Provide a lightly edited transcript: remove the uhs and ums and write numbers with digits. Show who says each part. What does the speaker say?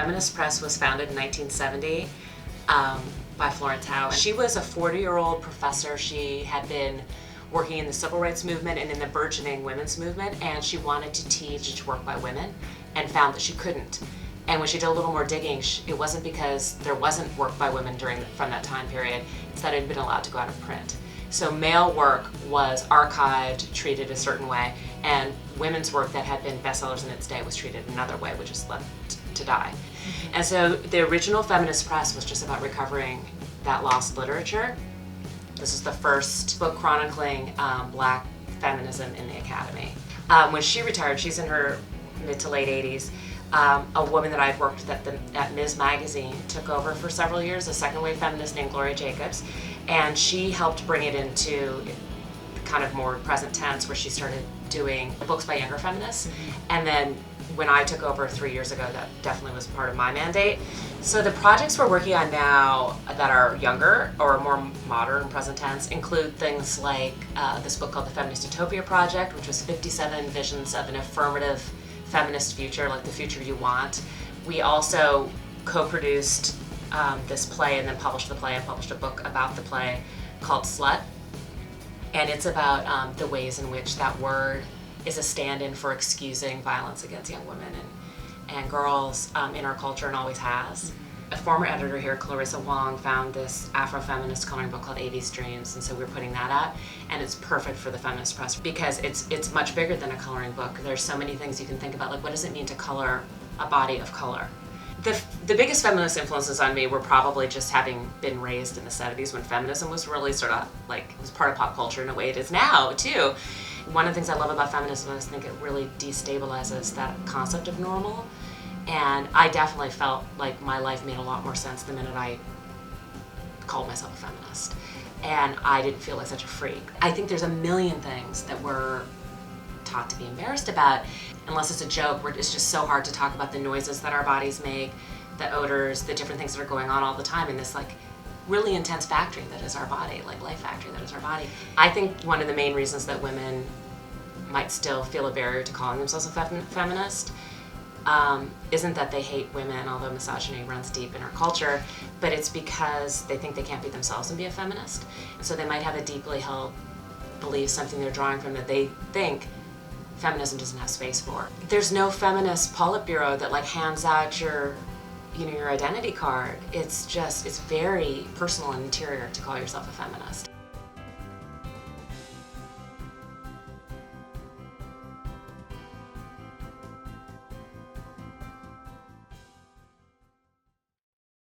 Speaker 1: Feminist Press was founded in 1970 by Florence Howe. She was a 40-year-old professor. She had been working in the civil rights movement and in the burgeoning women's movement, and she wanted to teach work by women and found that she couldn't. And when she did a little more digging, it wasn't because there wasn't work by women from that time period, it's that it had been allowed to go out of print. So male work was archived, treated a certain way, and women's work that had been bestsellers in its day was treated another way, which is left to die. And so the original Feminist Press was just about recovering that lost literature. This is the first book chronicling Black feminism in the academy. When she retired, she's in her mid to late 80s, a woman that I'd worked with at Ms. Magazine took over for several years, a second wave feminist named Gloria Jacobs, and she helped bring it into kind of more present tense, where she started doing books by younger feminists. And then when I took over 3 years ago, that definitely was part of my mandate. So the projects we're working on now that are younger or more modern, present tense, include things like this book called The Feminist Utopia Project, which was 57 visions of an affirmative feminist future, like the future you want. We also co-produced this play and then published the play and published a book about the play called Slut. And it's about the ways in which that word is a stand-in for excusing violence against young women and girls in our culture, and always has. A former editor here, Clarissa Wong, found this Afro-feminist coloring book called Avi's Dreams, and so we're putting that out, and it's perfect for the Feminist Press because it's much bigger than a coloring book. There's so many things you can think about, like what does it mean to color a body of color? The biggest feminist influences on me were probably just having been raised in the 70s when feminism was really sort of like, it was part of pop culture in a way it is now too. One of the things I love about feminism is I think it really destabilizes that concept of normal. And I definitely felt like my life made a lot more sense the minute I called myself a feminist. And I didn't feel like such a freak. I think there's a million things that we're taught to be embarrassed about, unless it's a joke, where it's just so hard to talk about the noises that our bodies make, the odors, the different things that are going on all the time in this like really intense factory that is our body, like life factory that is our body. I think one of the main reasons that women might still feel a barrier to calling themselves a feminist isn't that they hate women, although misogyny runs deep in our culture, but it's because they think they can't be themselves and be a feminist. And so they might have a deeply held belief, something they're drawing from that they think feminism doesn't have space for. There's no feminist Politburo that like hands out your identity card. It's very personal and interior to call yourself a feminist.